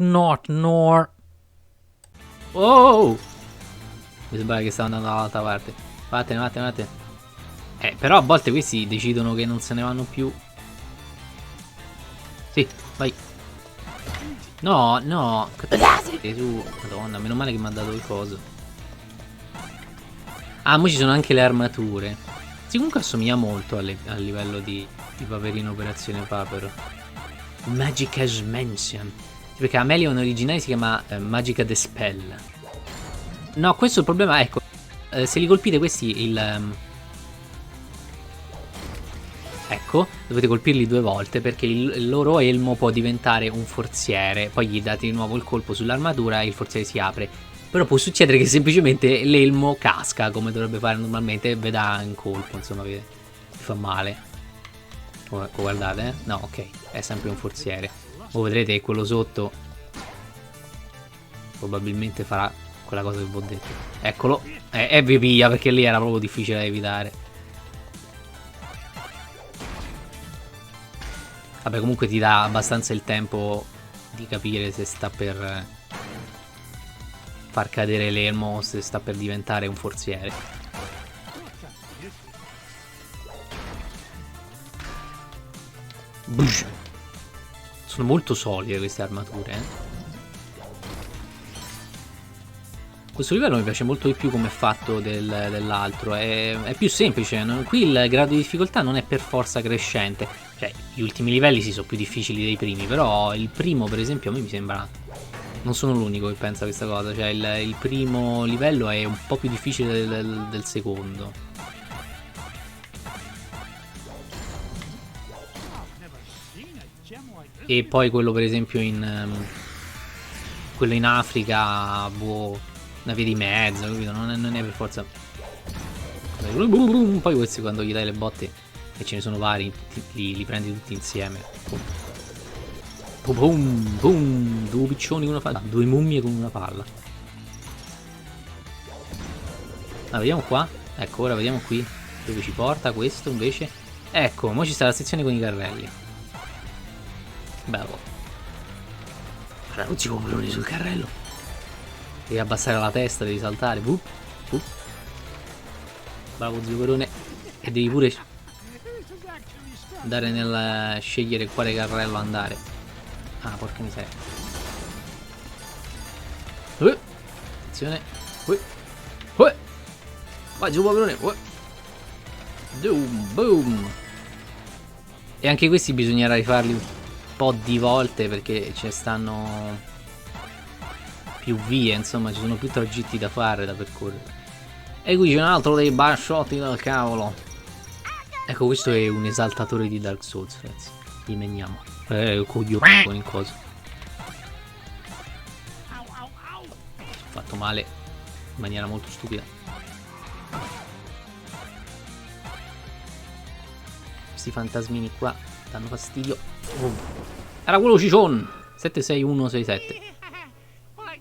Knot Nor. Oh! Mi sembra che stava andando dall'altra parte. Vattene. Però a volte questi decidono che non se ne vanno più. Sì, vai. No. Su. Madonna, meno male che mi ha dato il coso. Ah, mo ci sono anche le armature. Sì, comunque assomiglia molto a livello di Paperino Operazione Papero. Magica's Mansion. Perché Amelion originale si chiama Magica the Spell. No, questo è il problema, ecco. Se li colpite questi ecco, dovete colpirli 2 volte perché il loro elmo può diventare un forziere. Poi gli date di nuovo il colpo sull'armatura e il forziere si apre. Però può succedere che semplicemente l'elmo casca come dovrebbe fare normalmente e vi dà un colpo, insomma, vi fa male. Guardate, no, ok, è sempre un forziere. Voi vedrete che quello sotto probabilmente farà quella cosa che vi ho detto. Eccolo, e vi piglia perché lì era proprio difficile da evitare. Vabbè, comunque ti dà abbastanza il tempo di capire se sta per far cadere l'elmo o se sta per diventare un forziere. Bush. Sono molto solide queste armature, Questo livello mi piace molto di più come è fatto dell'altro. È più semplice. Qui il grado di difficoltà non è per forza crescente. Cioè, gli ultimi livelli sì sono più difficili dei primi. Però il primo, per esempio, a me mi sembra. Non sono l'unico che pensa questa cosa. Cioè, il primo livello è un po' più difficile del secondo. E poi quello, per esempio, quello in Africa, boh. Una via di mezzo, capito? Non è per forza. Poi questi quando gli dai le botte e ce ne sono vari, li prendi tutti insieme. Boom. 2 piccioni con una palla. 2 mummie con una palla. Ah, vediamo qua. Ecco, ora vediamo qui dove ci porta questo invece. Ecco, ora ci sta la sezione con i carrelli. Bello. Guarda, tutti i coproni sul carrello. Devi abbassare la testa, devi saltare. Bravo zio Perone. E devi pure andare nel scegliere quale carrello andare. Ah, porca miseria. Attenzione. Vai zio Perone. Boom. E anche questi bisognerà rifarli un po' di volte perché ce ne stanno più vie, insomma, ci sono più tragitti da fare, da percorrere. E qui c'è un altro dei basciotti del cavolo. Ecco, questo è un esaltatore di Dark Souls, ragazzi. Li meniamo. Coglione con il coso. Fatto male in maniera molto stupida. Questi fantasmini qua danno fastidio. Era quello ciccione. 76167.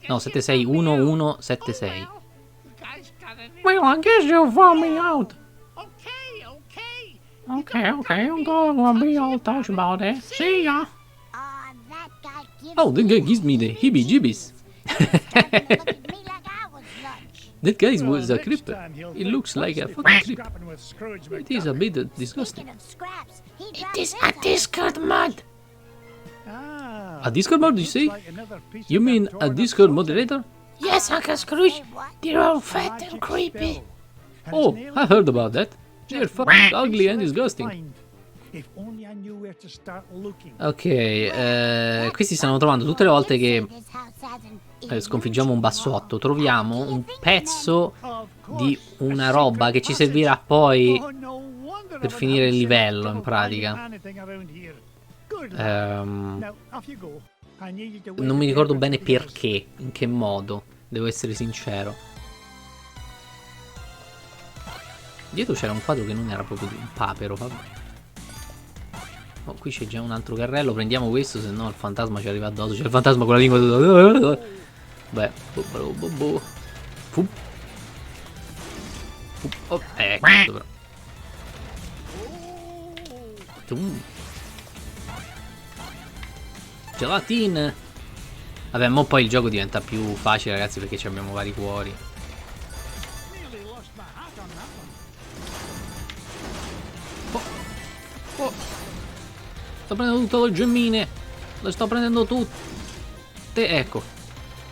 No, 7611176. Well, I guess you'll find me out. Okay, I'm gonna be all touch about it. See ya. Oh, that guy gives me the heebie-jeebies. That guy was a creeper. It looks like a fucking creeper. It is a bit disgusting. It is a Discord mod. A Discord mod, you say? You mean a Discord moderator? Yes, Uncle Scrooge. They're all fat and creepy. Oh, I heard about that. They're fucking ugly and disgusting. Ok, questi stanno trovando tutte le volte che sconfiggiamo un bassotto. Troviamo un pezzo di una roba che ci servirà poi per finire il livello, in pratica. Non mi ricordo bene perché, in che modo, devo essere sincero. Dietro c'era un quadro che non era proprio di un papero, vabbè. Oh, qui c'è già un altro carrello, prendiamo questo, se no il fantasma ci arriva addosso. C'è il fantasma con la lingua. Beh, oh, questo però. Gelatin. Vabbè, mo poi il gioco diventa più facile, ragazzi, perché abbiamo vari cuori. Oh. Oh. Sto prendendo tutto il gemmine. Lo sto prendendo tutte. Ecco.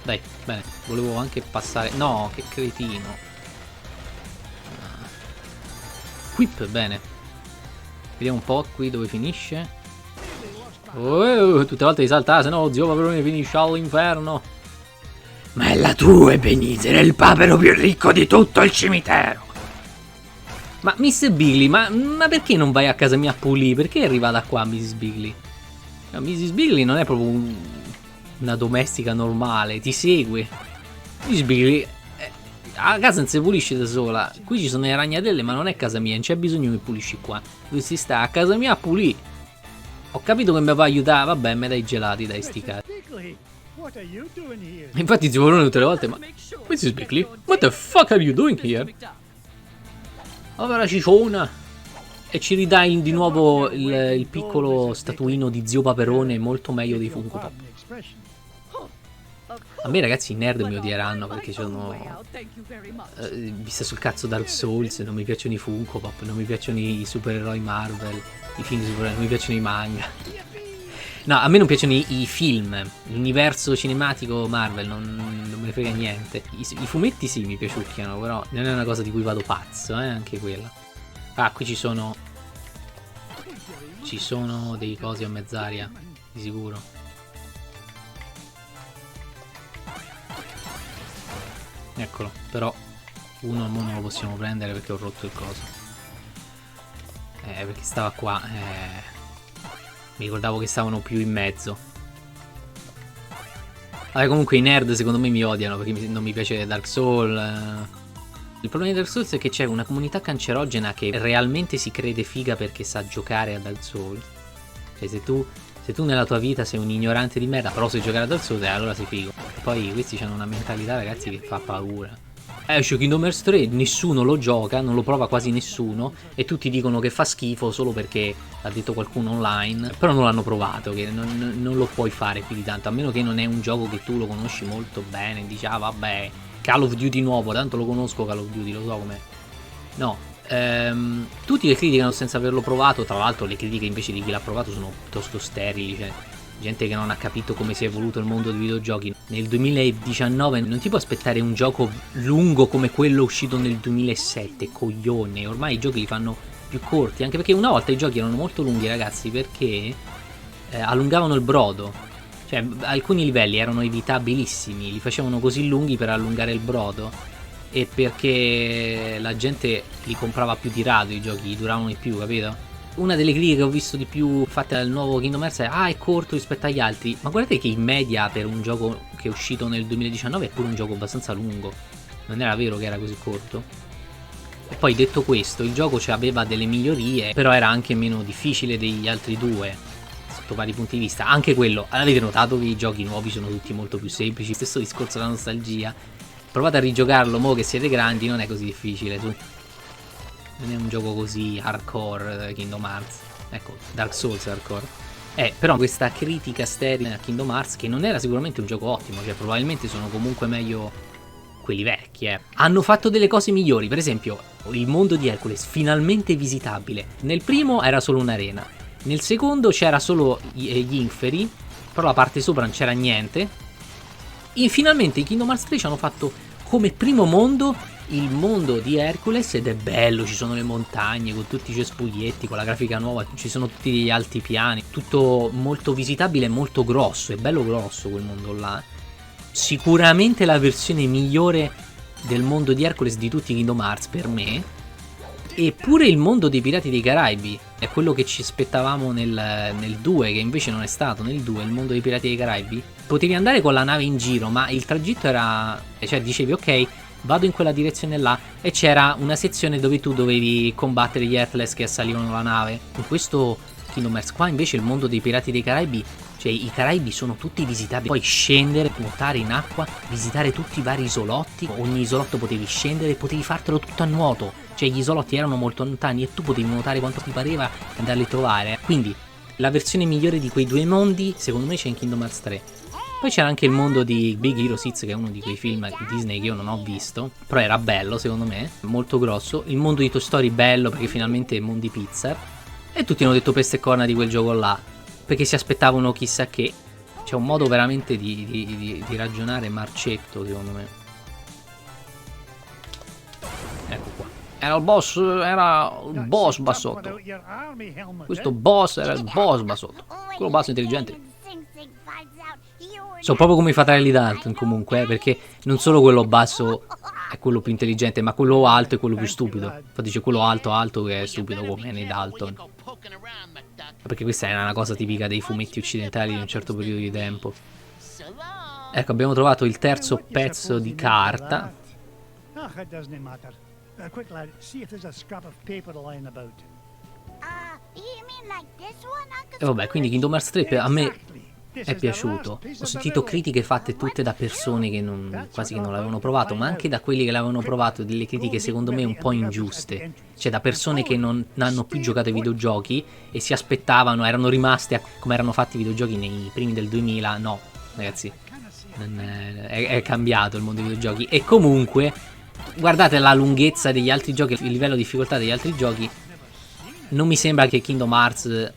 Dai, bene. Volevo anche passare. No, che cretino. Whip, bene. Vediamo un po' qui dove finisce. Oh, tutte le volte di saltare, se no lo zio Paperone finisce all'inferno. Ma è la tua, Ebenezer, è il papero più ricco di tutto il cimitero. Ma Miss Bigley, ma perché non vai a casa mia a pulire? Perché è arrivata qua Mrs. Bigley? No, Mrs. Bigley non è proprio una domestica normale, ti segue. Mrs. Bigley a casa non si pulisce da sola. Qui ci sono le ragnatele, ma non è casa mia, non c'è bisogno che pulisci qua. Dovresti stare a casa mia a pulire. Ho capito che mi va a aiutare, vabbè, me dai gelati, dai sti cazzi. Infatti si volano tutte le volte, ma Mrs. Bigley, what the fuck are you doing here? Povera cicciona. E ci ridai di nuovo il piccolo statuino di zio Paperone, molto meglio dei Funko Pop. A me, ragazzi, i nerd mi odieranno perché sono vista sul cazzo Dark Souls, non mi piacciono i Funko Pop, non mi piacciono i supereroi Marvel, i film di supereroi, non mi piacciono i manga. No, a me non piacciono i film, l'universo cinematico Marvel, non me ne frega niente. I fumetti sì, mi piaciucchiano, però non è una cosa di cui vado pazzo, anche quella. Ah, qui ci sono dei cosi a mezz'aria, di sicuro. Eccolo, però uno non lo possiamo prendere perché ho rotto il coso. Perché stava qua. Mi ricordavo che stavano più in mezzo. Vabbè, comunque i nerd secondo me mi odiano perché non mi piace Dark Souls. Il problema di Dark Souls è che c'è una comunità cancerogena che realmente si crede figa perché sa giocare a Dark Souls. Cioè se tu nella tua vita sei un ignorante di merda, però sai giocare a Dark Souls, allora sei figo. Poi questi hanno una mentalità, ragazzi, che fa paura. Esce Kingdom Hearts 3, nessuno lo gioca, non lo prova quasi nessuno, e tutti dicono che fa schifo solo perché l'ha detto qualcuno online, però non l'hanno provato, che non lo puoi fare più di tanto, a meno che non è un gioco che tu lo conosci molto bene, dici ah vabbè, Call of Duty nuovo, tanto lo conosco Call of Duty, lo so com'è. No, tutti le criticano senza averlo provato, tra l'altro le critiche invece di chi l'ha provato sono piuttosto sterili, cioè gente che non ha capito come si è evoluto il mondo dei videogiochi. Nel 2019 non ti puoi aspettare un gioco lungo come quello uscito nel 2007, coglione, ormai i giochi li fanno più corti, anche perché una volta i giochi erano molto lunghi, ragazzi, perché allungavano il brodo, cioè alcuni livelli erano evitabilissimi, li facevano così lunghi per allungare il brodo e perché la gente li comprava più di rado, i giochi duravano di più, capito? Una delle critiche che ho visto di più fatte al nuovo Kingdom Hearts è è corto rispetto agli altri, ma guardate che in media per un gioco che è uscito nel 2019 è pure un gioco abbastanza lungo, non era vero che era così corto. E poi detto questo, il gioco aveva delle migliorie, però era anche meno difficile degli altri due sotto vari punti di vista. Anche quello, avete notato che i giochi nuovi sono tutti molto più semplici, stesso discorso della nostalgia. Provate a rigiocarlo mo che siete grandi, non è così difficile, su. Non è un gioco così hardcore Kingdom Hearts. Ecco, Dark Souls hardcore. Però questa critica sterile a Kingdom Hearts, che non era sicuramente un gioco ottimo, cioè probabilmente sono comunque meglio quelli vecchi, hanno fatto delle cose migliori. Per esempio, il mondo di Hercules finalmente visitabile. Nel primo era solo un'arena, nel secondo c'era solo gli inferi, però la parte sopra non c'era niente. E finalmente in Kingdom Hearts 3 ci hanno fatto come primo mondo il mondo di Hercules ed è bello, ci sono le montagne con tutti i cespuglietti, con la grafica nuova, ci sono tutti gli altipiani, tutto molto visitabile e molto grosso, è bello grosso quel mondo là. Sicuramente la versione migliore del mondo di Hercules di tutti i Kingdom Hearts per me. Eppure il mondo dei Pirati dei Caraibi è quello che ci aspettavamo nel 2, che invece non è stato nel 2, il mondo dei Pirati dei Caraibi. Potevi andare con la nave in giro, ma il tragitto era, cioè dicevi ok, vado in quella direzione là, e c'era una sezione dove tu dovevi combattere gli Heartless che assalivano la nave. In questo Kingdom Hearts qua invece il mondo dei Pirati dei Caraibi, cioè i Caraibi sono tutti visitabili, puoi scendere, nuotare in acqua, visitare tutti i vari isolotti, ogni isolotto potevi scendere e potevi fartelo tutto a nuoto, cioè gli isolotti erano molto lontani e tu potevi nuotare quanto ti pareva e andarli a trovare. Quindi la versione migliore di quei due mondi secondo me c'è in Kingdom Hearts 3. Poi c'era anche il mondo di Big Hero 6, che è uno di quei film Disney che io non ho visto, però era bello secondo me, molto grosso. Il mondo di Toy Story bello perché finalmente è mondi Pixar. E tutti hanno detto peste e corna di quel gioco là, perché si aspettavano chissà che. C'è un modo veramente di ragionare marcetto secondo me. Ecco qua. Era il boss bassotto. Questo boss era il boss bassotto. Quello basso intelligente. Sono proprio come i fratelli Dalton comunque, perché non solo quello basso è quello più intelligente, ma quello alto è quello più stupido. Infatti dice quello alto che è stupido come nei Dalton. Perché questa era una cosa tipica dei fumetti occidentali di un certo periodo di tempo. Ecco, abbiamo trovato il terzo pezzo di carta. E vabbè, quindi Kingdom Hearts 3 a me è piaciuto. Ho sentito critiche fatte tutte da persone che quasi che non l'avevano provato, ma anche da quelli che l'avevano provato, delle critiche secondo me un po' ingiuste. Cioè da persone che non hanno più giocato ai videogiochi e si aspettavano, erano rimaste a come erano fatti i videogiochi nei primi del 2000. No, ragazzi, è cambiato il mondo dei videogiochi. E comunque, guardate la lunghezza degli altri giochi, il livello di difficoltà degli altri giochi. Non mi sembra che Kingdom Hearts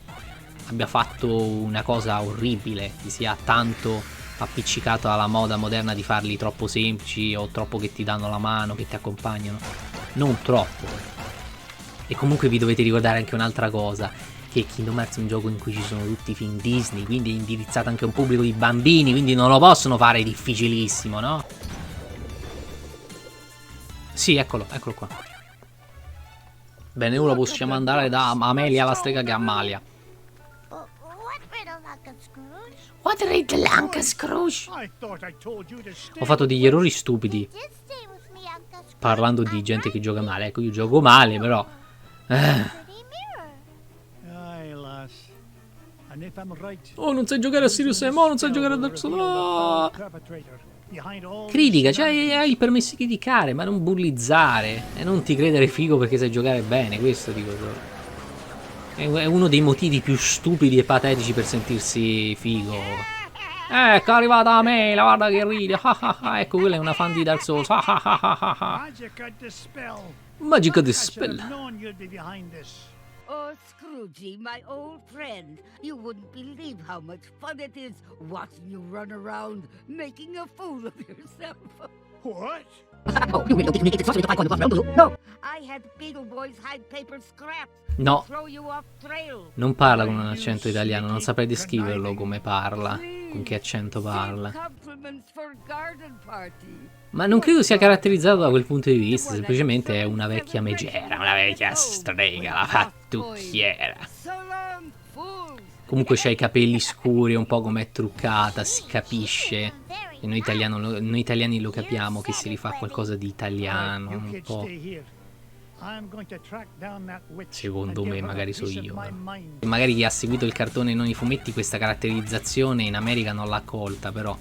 abbia fatto una cosa orribile, che sia tanto appiccicato alla moda moderna di farli troppo semplici o troppo che ti danno la mano, che ti accompagnano. Non troppo. E comunque vi dovete ricordare anche un'altra cosa, che Kingdom Hearts è un gioco in cui ci sono tutti i film Disney, quindi è indirizzato anche a un pubblico di bambini, quindi non lo possono fare difficilissimo, no? Sì, eccolo qua. Bene, ora possiamo andare da Amelia la strega che Amalia. What riddle, Uncle Scrooge? Ho fatto degli errori stupidi parlando di gente che gioca male. Ecco, io gioco male, però oh, non sai giocare a Serious Sam. Oh, non sai giocare a Dark Souls. Oh. Critica, cioè hai il permesso di criticare, ma non bullizzare. E non ti credere figo perché sai giocare bene. Questo dico solo. È uno dei motivi più stupidi e patetici per sentirsi figo. Ecco, è arrivata a me, la guarda che ride. Ecco, quella è una fan di Dark Souls. Magica Dispel. Oh, Scroogey, my old friend. You wouldn't believe how much fun it is watching you run around making a fool of yourself. What? No, I had Beetle Boys hide paper scraps. No, Throw you off trail. non parla con un accento italiano, non saprei descriverlo come parla, con che accento parla. Ma non credo sia caratterizzato da quel punto di vista, semplicemente è una vecchia megera, una vecchia strega, la fattucchiera. Comunque c'ha i capelli scuri, un po' com'è truccata, si capisce. E noi italiani lo capiamo che si rifà a qualcosa di italiano, un po'. Secondo me, magari so io. Magari chi ha seguito il cartone e non i fumetti questa caratterizzazione in America non l'ha colta, però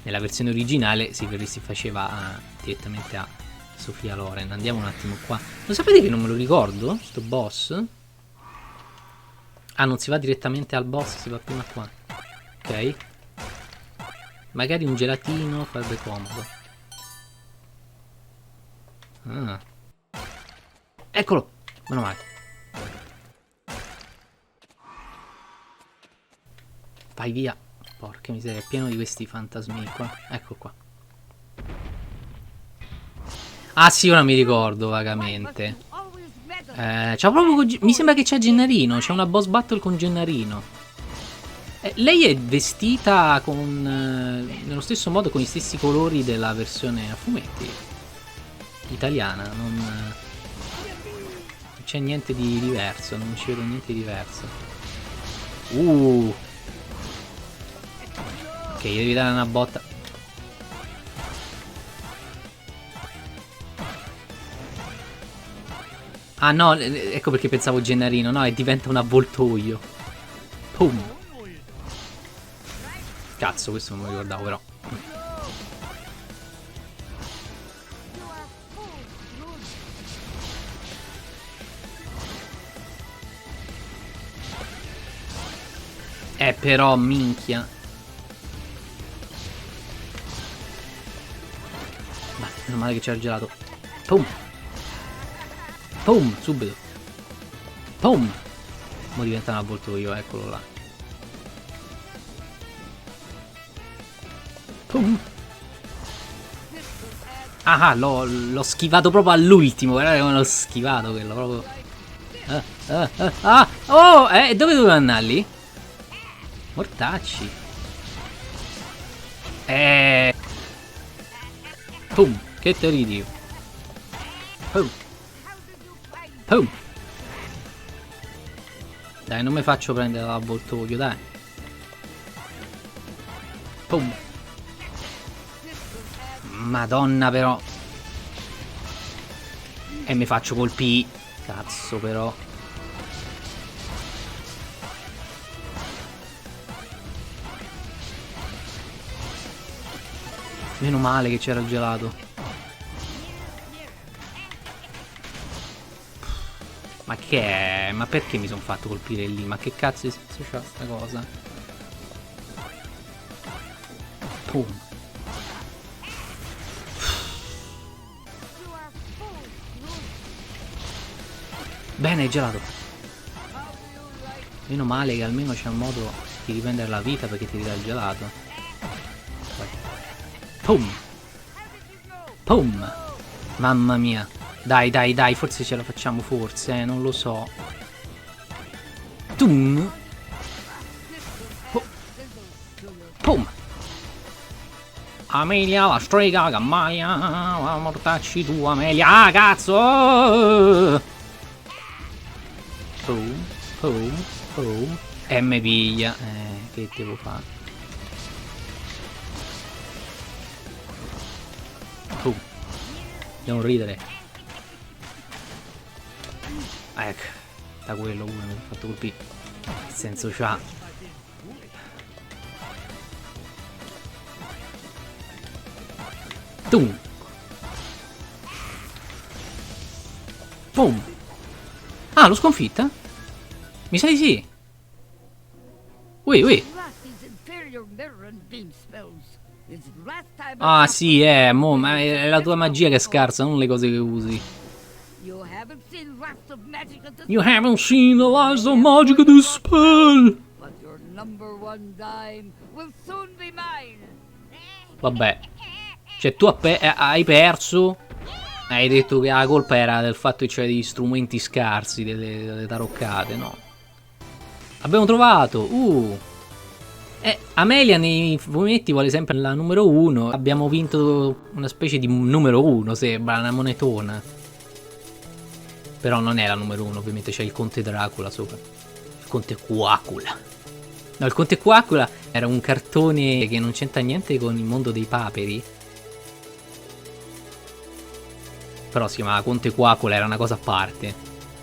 nella versione originale si faceva direttamente a Sofia Loren. Andiamo un attimo qua. Lo sapete che non me lo ricordo, sto boss? Ah, non si va direttamente al boss, si va prima qua. Ok. Magari un gelatino farebbe comodo. Ah. Eccolo! Meno male. Vai via. Porca miseria, è pieno di questi fantasmi qua. Ecco qua. Ah sì, ora mi ricordo vagamente. C'ha proprio mi sembra che c'è Gennarino. C'è una boss battle con Gennarino. Lei è vestita con nello stesso modo, con gli stessi colori della versione a fumetti italiana. Non c'è niente di diverso, non ci vedo niente di diverso. Ok, devi dare una botta. Ah no, ecco perché pensavo Gennarino. No, e diventa un avvoltoio. Pum. Cazzo, questo non me lo ricordavo però. Però minchia. Meno male che c'era il gelato. Pum. Pum, subito. Pum. Mo diventa un avvoltoio, eccolo là. Pum. Ah, l'ho schivato proprio all'ultimo. Guardate come l'ho schivato quello, proprio. Oh, dove dovevo andare lì? Mortacci. Pum, che te ridi? Pum. Pum. Dai, non mi faccio prendere l'avvoltoio, dai. Pum. Madonna però. E mi faccio colpì. Cazzo però. Meno male che c'era il gelato. Ma che è? Ma perché mi sono fatto colpire lì? Ma che cazzo di senso c'ha sta cosa? Pum. Bene, è gelato. Meno male che almeno c'è un modo di riprendere la vita perché ti ridà il gelato. Vai. Pum. Pum. Mamma mia. Dai, dai, dai, forse ce la facciamo, forse, non lo so. Tum. Pum. Amelia, la strega, gammaia, mortacci tu, Amelia. Ah, cazzo! Pum, pum, pum. E me piglia. Che devo fare? Pum. Non ridere. Ecco, da quello uno mi ha fatto colpire. Che senso c'ha? Tum. Boom. Ah, l'ho sconfitta? Mi sa di sì. Ui, ui. Ah, sì, mo, ma è la tua magia che è scarsa, non le cose che usi. You haven't seen the last of magic of this spell. But your number one dime will soon be mine. Vabbè. Cioè tu hai perso. Hai detto che la colpa era del fatto che c'era degli strumenti scarsi, delle taroccate, no? Abbiamo trovato. Amelia nei fumetti vuole sempre la numero 1. Abbiamo vinto una specie di numero 1, sembra, una monetona. Però non è la numero 1, ovviamente c'è il Conte Dracula sopra. Il Conte Quacula. No, il Conte Quacula era un cartone che non c'entra niente con il mondo dei paperi. Però si chiamava Conte Quacula, era una cosa a parte.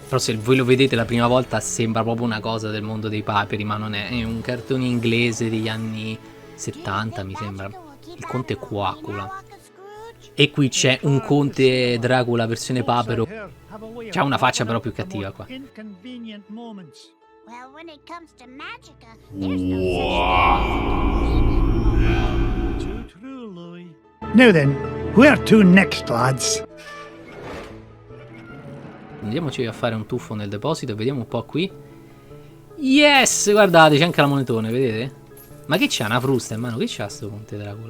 Però se voi lo vedete la prima volta sembra proprio una cosa del mondo dei paperi, ma non è. È un cartone inglese degli anni 70, mi sembra. Il Conte Quacula. E qui c'è un Conte Dracula versione papero. C'ha una faccia però più cattiva qua. Now then, where to next, lads? Andiamoci a fare un tuffo nel deposito e vediamo un po' qui. Yes! Guardate, c'è anche la monetone, vedete? Ma che c'ha? Una frusta in mano? Che c'ha sto Conte Dracula?